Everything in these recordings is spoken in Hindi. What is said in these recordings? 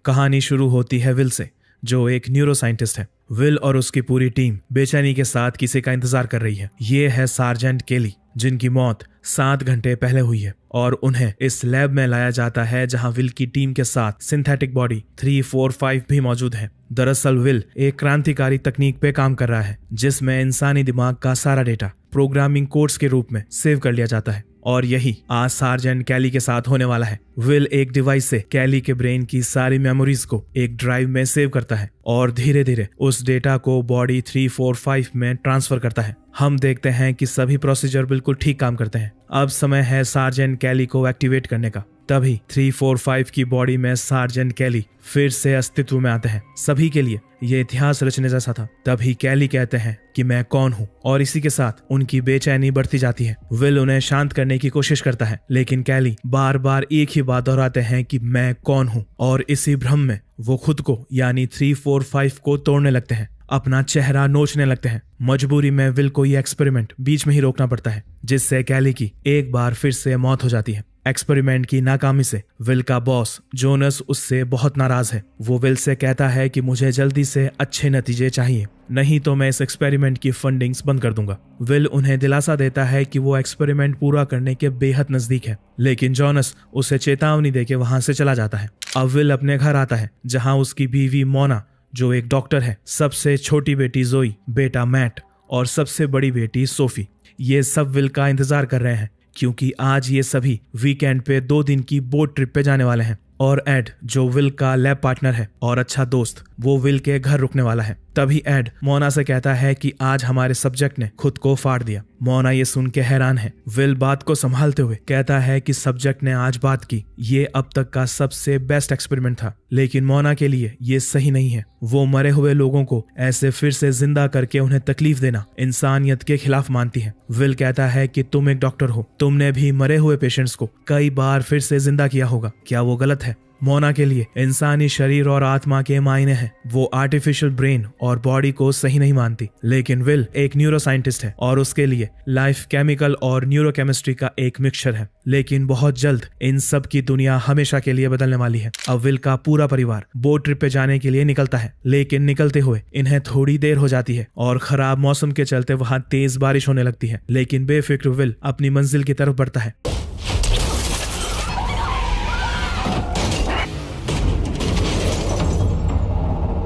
कहानी शुरू होती है विल से, जो एक न्यूरो साइंटिस्ट है। विल और उसकी पूरी टीम बेचैनी के साथ किसी का इंतजार कर रही है। ये है सार्जेंट केली, जिनकी मौत 7 घंटे पहले हुई है और उन्हें इस लैब में लाया जाता है जहां विल की टीम के साथ सिंथेटिक बॉडी 3, 4, 5 भी मौजूद है। दरअसल विल एक क्रांतिकारी तकनीक पे काम कर रहा है जिसमें इंसानी दिमाग का सारा डेटा प्रोग्रामिंग कोड्स के रूप में सेव कर लिया जाता है और यही आज सार्जेंट कैली के साथ होने वाला है। विल एक डिवाइस से कैली के ब्रेन की सारी मेमोरीज को एक ड्राइव में सेव करता है और धीरे धीरे उस डेटा को बॉडी 3, 4, 5 में ट्रांसफर करता है। हम देखते हैं कि सभी प्रोसीजर बिल्कुल ठीक काम करते हैं। अब समय है सार्जेंट कैली को एक्टिवेट करने का। तभी 3, 4, 5 की बॉडी में सार्जेंट कैली फिर से अस्तित्व में आते हैं। सभी के लिए ये इतिहास रचने जैसा था। तभी कैली कहते हैं कि मैं कौन हूँ और इसी के साथ उनकी बेचैनी बढ़ती जाती है। विल उन्हें शांत करने की कोशिश करता है लेकिन कैली बार बार एक ही बात दोहराते हैं कि मैं कौन हूँ और इसी भ्रम में वो खुद को यानी 3, 4, 5 को तोड़ने लगते हैं, अपना चेहरा नोचने लगते हैं। मजबूरी में विल को ये एक्सपेरिमेंट बीच में ही रोकना पड़ता है जिससे कैली की एक बार फिर से मौत हो जाती है। एक्सपेरिमेंट की नाकामी से विल का बॉस जोनस उससे बहुत नाराज है। वो विल से कहता है कि मुझे जल्दी से अच्छे नतीजे चाहिए, नहीं तो मैं इस एक्सपेरिमेंट की फंडिंग्स बंद कर दूंगा। विल उन्हें दिलासा देता है कि वो एक्सपेरिमेंट पूरा करने के बेहद नजदीक है, लेकिन जोनस उसे चेतावनी देके वहां से चला जाता है। अब विल अपने घर आता है जहां उसकी बीवी मोना, जो एक डॉक्टर है, सबसे छोटी बेटी जोई, बेटा मैट और सबसे बड़ी बेटी सोफी, ये सब विल का इंतजार कर रहे हैं क्योंकि आज ये सभी वीकेंड पे 2 दिन की बोट ट्रिप पे जाने वाले हैं। और एड, जो विल का लैब पार्टनर है और अच्छा दोस्त, वो विल के घर रुकने वाला है। तभी एड मोना से कहता है कि आज हमारे सब्जेक्ट ने खुद को फाड़ दिया। मोना ये सुन के हैरान है। विल बात को संभालते हुए कहता है कि सब्जेक्ट ने आज बात की, ये अब तक का सबसे बेस्ट एक्सपेरिमेंट था, लेकिन मोना के लिए ये सही नहीं है। वो मरे हुए लोगों को ऐसे फिर से जिंदा करके उन्हें तकलीफ देना इंसानियत के खिलाफ मानती है। विल कहता है कि तुम एक डॉक्टर हो, तुमने भी मरे हुए पेशेंट्स को कई बार फिर से जिंदा किया होगा, क्या वो गलत है? मोना के लिए इंसानी शरीर और आत्मा के मायने हैं। वो आर्टिफिशियल ब्रेन और बॉडी को सही नहीं मानती, लेकिन विल एक न्यूरो साइंटिस्ट है और उसके लिए लाइफ केमिकल और न्यूरोकेमिस्ट्री का एक मिक्सचर है। लेकिन बहुत जल्द इन सब की दुनिया हमेशा के लिए बदलने वाली है। अब विल का पूरा परिवार बोट ट्रिप पे जाने के लिए निकलता है, लेकिन निकलते हुए इन्हें थोड़ी देर हो जाती है और खराब मौसम के चलते वहां तेज बारिश होने लगती है। लेकिन बेफिक्र विल अपनी मंजिल की तरफ बढ़ता है।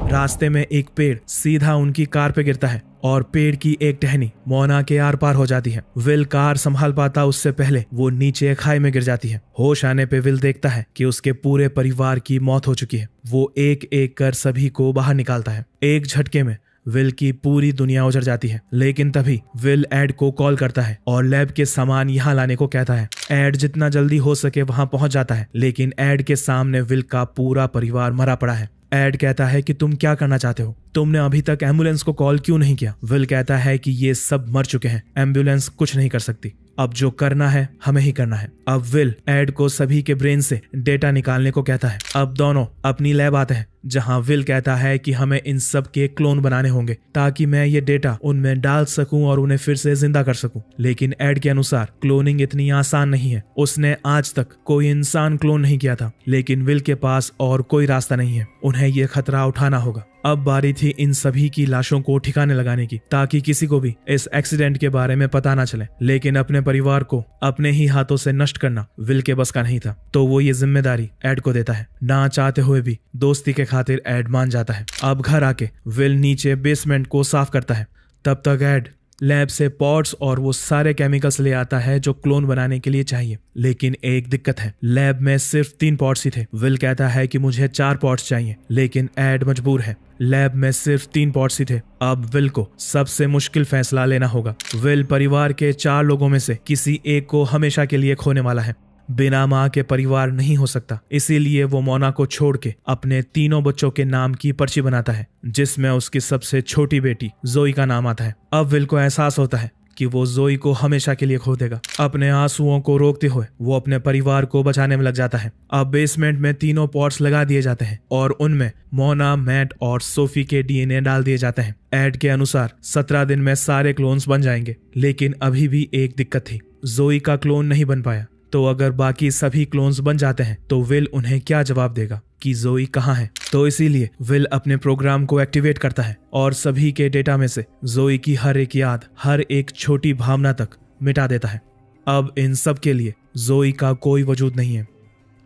रास्ते में एक पेड़ सीधा उनकी कार पे गिरता है और पेड़ की एक टहनी मोना के आर पार हो जाती है। विल कार संभाल पाता उससे पहले वो नीचे खाई में गिर जाती है। होश आने पे विल देखता है कि उसके पूरे परिवार की मौत हो चुकी है। वो एक एक कर सभी को बाहर निकालता है। एक झटके में विल की पूरी दुनिया उजड़ जाती है। लेकिन तभी विल एड को कॉल करता है और लैब के सामान यहाँ लाने को कहता है। एड जितना जल्दी हो सके वहां पहुंच जाता है, लेकिन एड के सामने विल का पूरा परिवार मरा पड़ा है। एड कहता है कि तुम क्या करना चाहते हो, तुमने अभी तक एम्बुलेंस को कॉल क्यों नहीं किया? विल कहता है कि ये सब मर चुके हैं, एम्बुलेंस कुछ नहीं कर सकती, अब जो करना है हमें ही करना है। अब विल एड को सभी के ब्रेन से डेटा निकालने को कहता है। अब दोनों अपनी लैब आते हैं जहां विल कहता है कि हमें इन सब के क्लोन बनाने होंगे ताकि मैं ये डेटा उनमें डाल सकूं और उन्हें फिर से जिंदा कर सकूं। लेकिन एड के अनुसार क्लोनिंग इतनी आसान नहीं है। उसने आज तक कोई इंसान क्लोन नहीं किया था, लेकिन विल के पास और कोई रास्ता नहीं है। उन्हें ये खतरा उठाना होगा। अब बारी थी इन सभी की लाशों को ठिकाने लगाने की ताकि किसी को भी इस एक्सीडेंट के बारे में पता ना चले। लेकिन अपने परिवार को अपने ही हाथों से नष्ट करना विल के बस का नहीं था, तो वो ये जिम्मेदारी एड को देता है। ना चाहते हुए भी दोस्ती के खातिर एड मान जाता है। अब घर आके विल नीचे बेसमेंट को साफ करता है। तब तक एड लैब से पॉट्स और वो सारे केमिकल्स ले आता है जो क्लोन बनाने के लिए चाहिए। लेकिन एक दिक्कत है, लैब में सिर्फ 3 पॉट्स ही थे। विल कहता है कि मुझे 4 पॉट्स चाहिए, लेकिन एड मजबूर है। लैब में सिर्फ 3 पॉट्स ही थे। अब विल को सबसे मुश्किल फैसला लेना होगा। विल परिवार के 4 लोगों में से किसी एक को हमेशा के लिए खोने वाला है। बिना माँ के परिवार नहीं हो सकता, इसीलिए वो मोना को छोड़ के अपने 3 बच्चों के नाम की पर्ची बनाता है जिसमें उसकी सबसे छोटी बेटी जोई का नाम आता है। अब विल को एहसास होता है कि वो जोई को हमेशा के लिए खो देगा। अपने आंसुओं को रोकते हुए वो अपने परिवार को बचाने में लग जाता है। अब बेसमेंट में 3 पॉट्स लगा दिए जाते हैं और उनमें मोना, मैट और सोफी के डीएनए डाल दिए जाते हैं। एड के अनुसार 17 दिन में सारे क्लोन्स बन जाएंगे, लेकिन अभी भी एक दिक्कत थी, जोई का क्लोन नहीं बन पाया। तो अगर बाकी सभी क्लोन्स बन जाते हैं तो विल उन्हें क्या जवाब देगा कि जोई कहाँ है। तो इसीलिए विल अपने प्रोग्राम को एक्टिवेट करता है और सभी के डेटा में से जोई की हर एक याद, हर एक छोटी भावना तक मिटा देता है। अब इन सब के लिए जोई का कोई वजूद नहीं है।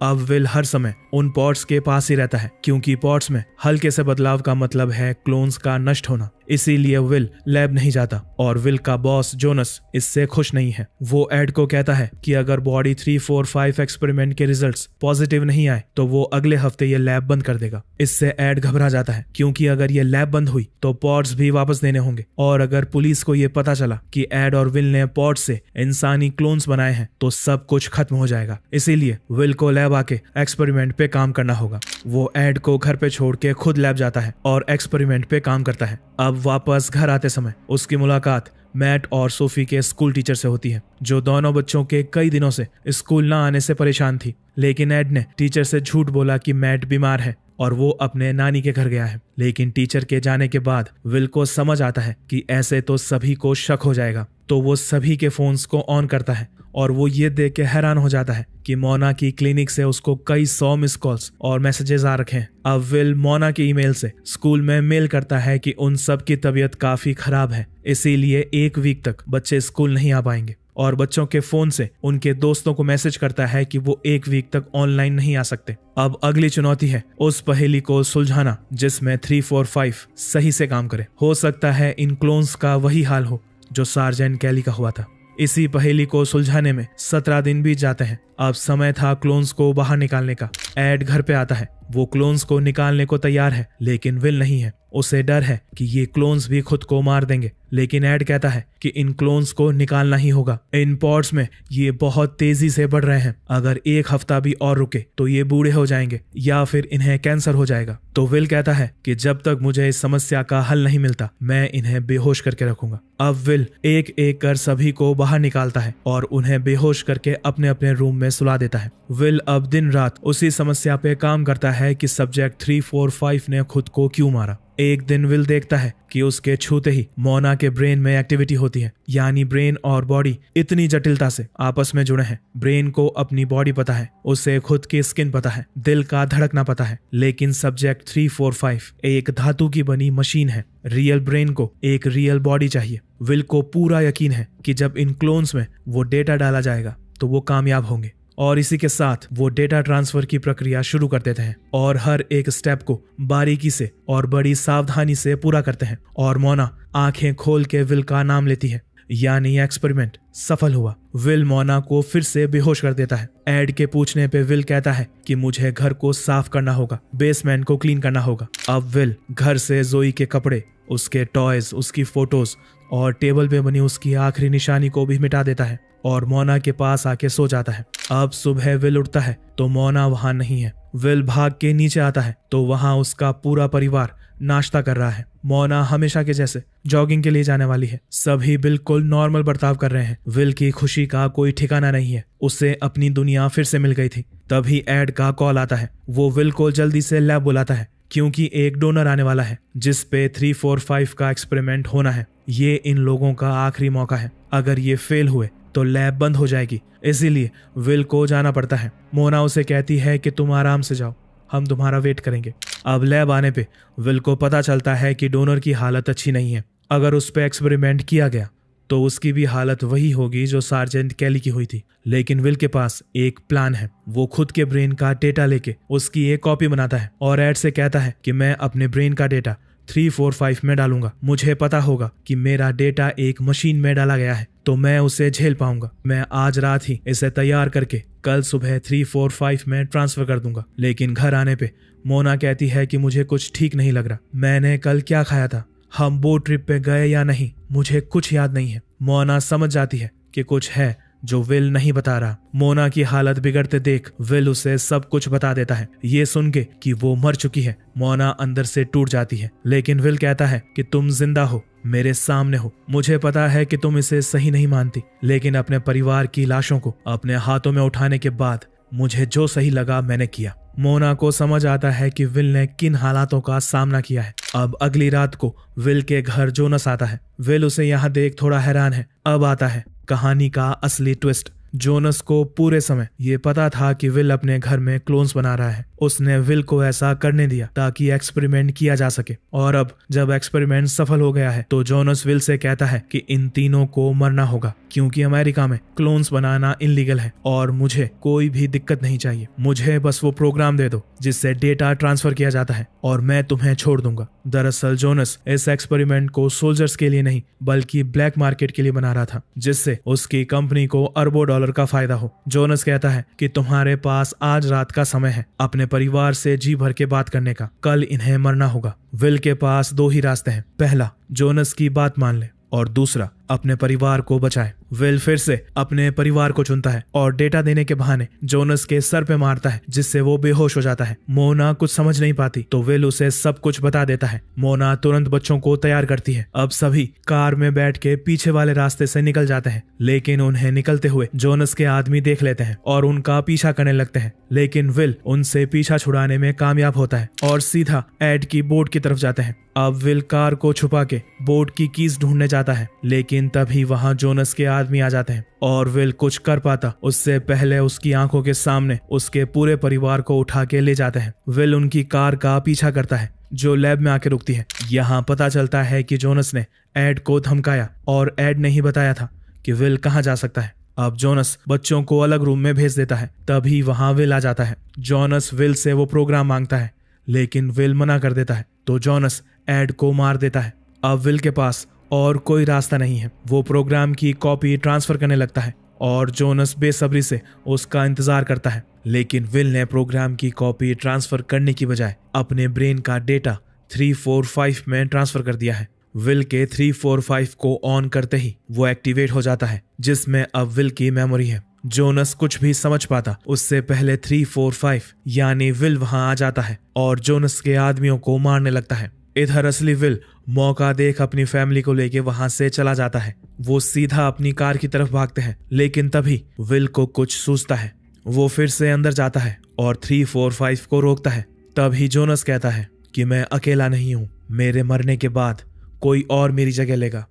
अब विल हर समय उन पॉड्स के पास ही रहता है, क्योंकि पॉड्स में हल्के से बदलाव का मतलब है क्लोन्स का नष्ट होना। इसीलिए विल लैब नहीं जाता और विल का बॉस जोनस इससे खुश नहीं है। वो एड को कहता है कि अगर बॉडी 3, 4, 5 एक्सपेरिमेंट के रिजल्ट्स पॉजिटिव नहीं आए तो वो अगले हफ्ते ये लैब बंद कर देगा। इससे एड घबरा जाता है, क्योंकि अगर ये लैब बंद हुई तो पॉड्स भी वापस देने होंगे, और अगर पुलिस को ये पता चला कि एड और विल ने पॉड्स से इंसानी क्लोन्स बनाए हैं तो सब कुछ खत्म हो जाएगा। इसीलिए विल को लैब आके एक्सपेरिमेंट पे काम करना होगा। वो एड को घर पे छोड़ के खुद लैब जाता है और एक्सपेरिमेंट पे काम करता है। अब वापस घर आते समय उसकी मुलाकात मैट और सोफी के स्कूल टीचर से होती है, जो दोनों बच्चों के कई दिनों से स्कूल ना आने से परेशान थी। लेकिन एड ने टीचर से झूठ बोला कि मैट बीमार है और वो अपने नानी के घर गया है। लेकिन टीचर के जाने के बाद विल को समझ आता है कि ऐसे तो सभी को शक हो जाएगा, तो वो सभी के फोन्स को ऑन करता है और वो ये देख के हैरान हो जाता है कि मोना की क्लिनिक से उसको कई 100 मिस कॉल्स और मैसेजेस आ रखे हैं। अब विल मोना के ईमेल से स्कूल में मेल करता है कि उन सब की तबीयत काफी खराब है, इसीलिए 1 वीक तक बच्चे स्कूल नहीं आ पाएंगे, और बच्चों के फोन से उनके दोस्तों को मैसेज करता है कि वो 1 वीक तक ऑनलाइन नहीं आ सकते। अब अगली चुनौती है उस पहेली को सुलझाना जिसमें 3, 4, 5 सही से काम करे। हो सकता है इन क्लोन्स का वही हाल हो जो सार्जेंट कैली का हुआ था। इसी पहेली को सुलझाने में 17 दिन बीत जाते हैं। अब समय था क्लोन्स को बाहर निकालने का। एड घर पे आता है। वो क्लोन्स को निकालने को तैयार है, लेकिन विल नहीं है। उसे डर है कि ये क्लोन्स भी खुद को मार देंगे, लेकिन एड कहता है कि इन क्लोन्स को निकालना ही होगा। इन पॉड्स में ये बहुत तेजी से बढ़ रहे हैं, अगर 1 हफ्ता भी और रुके तो ये बूढ़े हो जाएंगे या फिर इन्हें कैंसर हो जाएगा। तो विल कहता है कि जब तक मुझे इस समस्या का हल नहीं मिलता मैं इन्हें बेहोश करके रखूंगा। अब विल एक एक कर सभी को बाहर निकालता है और उन्हें बेहोश करके अपने अपने रूम में सुला देता है। विल अब दिन रात उसी समस्या पे काम करता है कि सब्जेक्ट 3, 4, 5 ने खुद को क्यों मारा। एक दिन विल देखता है कि उसके छूते ही मोना के ब्रेन में एक्टिविटी होती है, यानी ब्रेन और बॉडी इतनी जटिलता से आपस में जुड़े हैं। ब्रेन को अपनी बॉडी पता है, उसे खुद की स्किन पता है, दिल का धड़कना पता है, लेकिन सब्जेक्ट 3, 4, 5 एक धातु की बनी मशीन है। रियल ब्रेन को एक रियल बॉडी चाहिए। विल को पूरा यकीन है कि जब इन क्लोन्स में वो डेटा डाला जाएगा तो वो कामयाब होंगे, और इसी के साथ वो डेटा ट्रांसफर की प्रक्रिया शुरू कर देते हैं और हर एक स्टेप को बारीकी से और बड़ी सावधानी से पूरा करते हैं। और मोना आंखें खोल के विल का नाम लेती है, यानी एक्सपेरिमेंट सफल हुआ। विल मोना को फिर से बेहोश कर देता है। एड के पूछने पे विल कहता है कि मुझे घर को साफ करना होगा, बेसमेंट को क्लीन करना होगा। अब विल घर से जोई के कपड़े, उसके टॉयज, उसकी फोटोज और टेबल पे बनी उसकी आखिरी निशानी को भी मिटा देता है और मोना के पास आके सो जाता है। अब सुबह विल उठता है तो मोना वहां नहीं है। विल भाग के नीचे आता है तो वहां उसका पूरा परिवार नाश्ता कर रहा है। मोना हमेशा के जैसे जॉगिंग के लिए जाने वाली है। सभी बिल्कुल नॉर्मल बर्ताव कर रहे हैं। विल की खुशी का कोई ठिकाना नहीं है। उसे अपनी दुनिया फिर से मिल गई थी। तभी एड का कॉल आता है। वो विल को जल्दी से लैब बुलाता है, क्योंकि एक डोनर आने वाला है जिस पे 3, 4, 5 का एक्सपेरिमेंट होना है। ये इन लोगों का आखिरी मौका है। अगर ये फेल हुए तो लैब बंद हो जाएगी, इसीलिए विल को जाना पड़ता है। मोना उसे कहती है कि तुम आराम से जाओ, हम तुम्हारा वेट करेंगे। अब लैब आने पे विल को पता चलता है कि डोनर की हालत अच्छी नहीं है। अगर उस पे एक्सपेरिमेंट किया गया तो उसकी भी हालत वही होगी जो सार्जेंट कैली की हुई थी। लेकिन विल के पास एक प्लान है। वो खुद के ब्रेन का डेटा लेके उसकी एक कॉपी बनाता है और एड से कहता है कि मैं अपने ब्रेन का डेटा 3, 4, 5 में डालूंगा। मुझे पता होगा कि मेरा डेटा एक मशीन में डाला गया है तो मैं उसे झेल पाऊंगा। मैं आज रात ही इसे तैयार करके कल सुबह 3, 4, 5 में ट्रांसफर कर दूंगा। लेकिन घर आने पे मोना कहती है कि मुझे कुछ ठीक नहीं लग रहा। मैंने कल क्या खाया था, हम बोट ट्रिप पे गए या नहीं, मुझे कुछ याद नहीं है। मोना समझ जाती है कि कुछ है जो विल नहीं बता रहा। मोना की हालत बिगड़ते देख विल उसे सब कुछ बता देता है। ये सुन के कि वो मर चुकी है, मोना अंदर से टूट जाती है। लेकिन विल कहता है कि तुम जिंदा हो, मेरे सामने हो। मुझे पता है कि तुम इसे सही नहीं मानती, लेकिन अपने परिवार की लाशों को अपने हाथों में उठाने के बाद मुझे जो सही लगा मैंने किया। मोना को समझ आता है कि विल ने किन हालातों का सामना किया है। अब अगली रात को विल के घर जोनस आता है। विल उसे यहाँ देख थोड़ा हैरान है। अब आता है कहानी का असली ट्विस्ट। जोनस को पूरे समय ये पता था कि विल अपने घर में क्लोन्स बना रहा है। उसने विल को ऐसा करने दिया ताकि एक्सपेरिमेंट किया जा सके, और अब जब एक्सपेरिमेंट सफल हो गया है तो जोनस विल से कहता है कि इन तीनों को मरना होगा, क्योंकि अमेरिका में क्लोन्स बनाना इलीगल है और मुझे कोई भी दिक्कत नहीं चाहिए। मुझे बस वो प्रोग्राम दे दो जिससे डेटा ट्रांसफर किया जाता है और मैं तुम्हें छोड़ दूंगा। दरअसल जोनस इस एक्सपेरिमेंट को सोल्जर्स के लिए नहीं बल्कि ब्लैक मार्केट के लिए बना रहा था, जिससे उसकी कंपनी को अरबों डॉलर का फायदा हो। जोनस कहता है कि तुम्हारे पास आज रात का समय है अपने परिवार से जी भर के बात करने का, कल इन्हें मरना होगा। विल के पास दो ही रास्ते हैं, पहला जोनस की बात मान ले और दूसरा अपने परिवार को बचाए। विल फिर से अपने परिवार को चुनता है और डेटा देने के बहाने जोनस के सर पे मारता है, जिससे वो बेहोश हो जाता है। मोना कुछ समझ नहीं पाती तो विल उसे सब कुछ बता देता है। मोना तुरंत बच्चों को तैयार करती है। अब सभी कार में बैठ के पीछे वाले रास्ते से निकल जाते हैं, लेकिन उन्हें निकलते हुए जोनस के आदमी देख लेते हैं और उनका पीछा करने लगते हैं, लेकिन विल उनसे पीछा छुड़ाने में कामयाब होता है और सीधा एड की बोट की तरफ जाते हैं। अब विल कार को छुपा के बोट की कीज ढूंढने जाता है, लेकिन तभी वहां जोनस के आदमी आ जाते हैं और विल कुछ कर पाता उससे पहले उसकी आंखों के सामने उसके पूरे परिवार को उठा के ले जाते हैं। विल उनकी कार का पीछा करता है जो लैब में आके रुकती है। यहाँ पता चलता है कि जोनस ने एड को धमकाया और एड ने ही बताया था कि विल कहाँ जा सकता है। अब जोनस बच्चों को अलग रूम में भेज देता है, तभी वहां विल आ जाता है। जोनस विल से वो प्रोग्राम मांगता है, लेकिन विल मना कर देता है, तो जोनस एड को मार देता है। अब विल के पास और कोई रास्ता नहीं है। वो प्रोग्राम की कॉपी ट्रांसफर करने लगता है और जोनस बेसब्री से उसका इंतजार करता है, लेकिन विल ने प्रोग्राम की कॉपी ट्रांसफर करने की बजाय अपने ब्रेन का डेटा 345 में ट्रांसफर कर दिया है। विल के 345 को ऑन करते ही वो एक्टिवेट हो जाता है, जिसमें अब विल की मेमोरी है। जोनस कुछ भी समझ पाता उससे पहले 345 यानी विल वहां आ जाता है और जोनस के आदमियों को मारने लगता है। इधर असली विल मौका देख अपनी फैमिली को लेके वहां से चला जाता है। वो सीधा अपनी कार की तरफ भागते हैं, लेकिन तभी विल को कुछ सूझता है। वो फिर से अंदर जाता है और 345 को रोकता है। तभी जोनस कहता है कि मैं अकेला नहीं हूं, मेरे मरने के बाद कोई और मेरी जगह लेगा,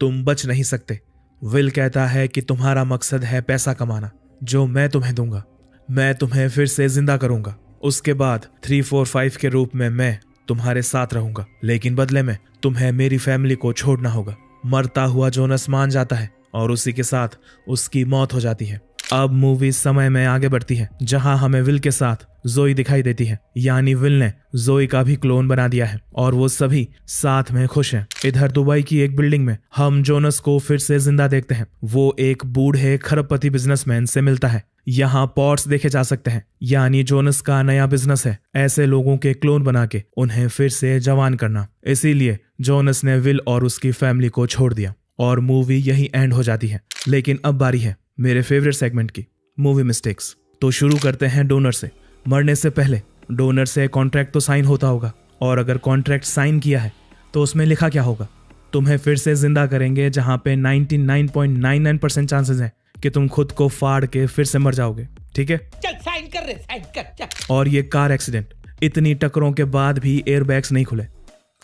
तुम बच नहीं सकते। विल कहता है कि तुम्हारा मकसद है पैसा कमाना, जो मैं तुम्हें दूंगा, मैं तुम्हें फिर से जिंदा करूंगा। उसके बाद 345 के रूप में मैं तुम्हारे साथ रहूंगा, लेकिन बदले में तुम्हें मेरी फैमिली को छोड़ना होगा। मरता हुआ जोनस मान जाता है और उसी के साथ उसकी मौत हो जाती है। अब मूवी समय में आगे बढ़ती है, जहां हमें विल के साथ जोई दिखाई देती है, यानी विल ने जोई का भी क्लोन बना दिया है और वो सभी साथ में खुश हैं। इधर दुबई की एक बिल्डिंग में हम जोनस को फिर से जिंदा देखते हैं। वो एक बूढ़े खरबपति बिजनेसमैन से मिलता है। यहाँ पॉट्स देखे जा सकते हैं, यानी जोनस का नया बिजनेस है ऐसे लोगों के क्लोन बना के उन्हें फिर से जवान करना। इसीलिए जोनस ने विल और उसकी फैमिली को छोड़ दिया और मूवी यही एंड हो जाती है। लेकिन अब बारी है मेरे फेवरेट सेगमेंट की, मूवी मिस्टेक्स। तो शुरू करते हैं डोनर से। मरने से पहले डोनर से कॉन्ट्रैक्ट तो साइन होता होगा, और अगर कॉन्ट्रैक्ट साइन किया है तो उसमें लिखा क्या होगा? तुम्हें फिर से जिंदा करेंगे, जहां पे 99.99% चांसेस हैं कि तुम खुद को फाड़ के फिर से मर जाओगे। ठीक है, चल साइन कर रहे, साइन कर चल। और ये कार एक्सीडेंट, इतनी टक्करों के बाद भी एयरबैग्स नहीं खुले।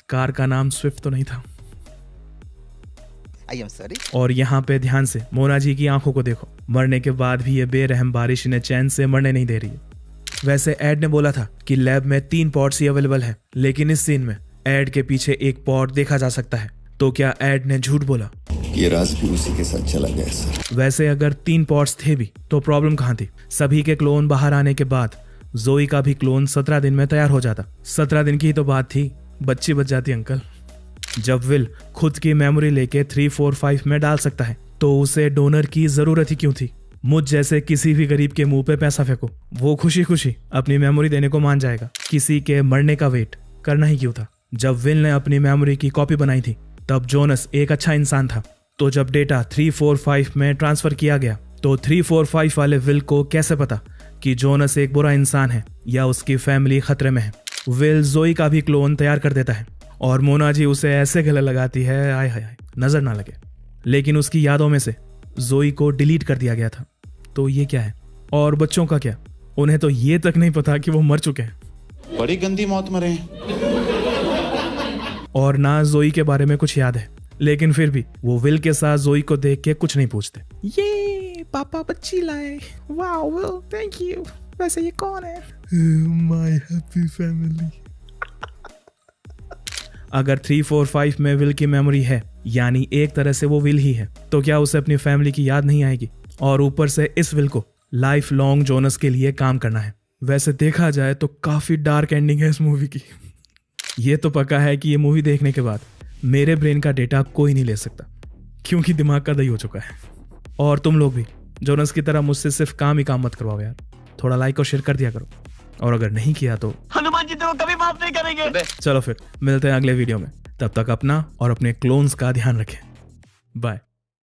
कार का नाम स्विफ्ट तो नहीं था। I am sorry. और यहाँ पे ध्यान से मोना जी की आंखों को देखो, मरने के बाद भी ये बेरहम बारिश इन्हें चैन से मरने नहीं दे रही है। वैसे एड ने बोला था कि लैब में 3 पॉट्स ही अवेलेबल है, लेकिन इस सीन में एड के पीछे एक पॉट देखा जा सकता है। तो क्या एड ने झूठ बोला? ये राज भी उसी के साथ चला गया सर। वैसे अगर 3 पॉट्स थे भी तो प्रॉब्लम कहाँ थी? सभी के क्लोन बाहर आने के बाद जोई का भी क्लोन 17 दिन में तैयार हो जाता। 17 दिन की ही तो बात थी, बच्ची बच जाती अंकल। जब विल खुद की मेमोरी लेके 345 में डाल सकता है तो उसे डोनर की जरूरत ही क्यों थी? मुझ जैसे किसी भी गरीब के मुंह पे पैसा फेंको, वो खुशी खुशी अपनी मेमोरी देने को मान जाएगा। किसी के मरने का वेट करना ही क्यों था? जब विल ने अपनी मेमोरी की कॉपी बनाई थी तब जोनस एक अच्छा इंसान था। तो जब डेटा 345 में ट्रांसफर किया गया तो 345 वाले विल को कैसे पता कि जोनस एक बुरा इंसान है या उसकी फैमिली खतरे में है? विल जोई का भी क्लोन तैयार कर देता है और मोना जी उसे ऐसे गले लगाती है, आय हाय हाय, नजर ना लगे। लेकिन उसकी यादों में से जोई को डिलीट कर दिया गया था। तो ये क्या है? और बच्चों का क्या? उन्हें तो ये तक नहीं पता कि वो मर चुके हैं। बड़ी गंदी मौत मरे हैं। और ना जोई के बारे में कुछ याद है, लेकिन फिर भी वो विल के साथ जोई को देख के कुछ नहीं पूछते। ये पापा बच्ची लाए, वाओ विल, थैंक यू। वैसे ये कौन है? My happy family. अगर 3, 4, 5 में विल की मेमोरी है, यानी एक तरह से वो विल ही है, तो क्या उसे अपनी फैमिली की याद नहीं आएगी? और ऊपर से इस विल को लाइफ लॉन्ग जोनस के लिए काम करना है। वैसे देखा जाए तो काफी डार्क एंडिंग है इस मूवी की। ये तो पक्का है कि ये मूवी देखने के बाद मेरे ब्रेन का डेटा कोई नहीं ले सकता, क्योंकि दिमाग का दही हो चुका है। और तुम लोग भी जोनस की तरह मुझसे सिर्फ काम ही काम मत करवाओ यार, थोड़ा लाइक और शेयर कर दिया करो, और अगर नहीं किया तो हनुमान जी तो कभी माफ नहीं करेंगे। चलो फिर मिलते हैं अगले वीडियो में, तब तक अपना और अपने क्लोन्स का ध्यान रखें। बाय।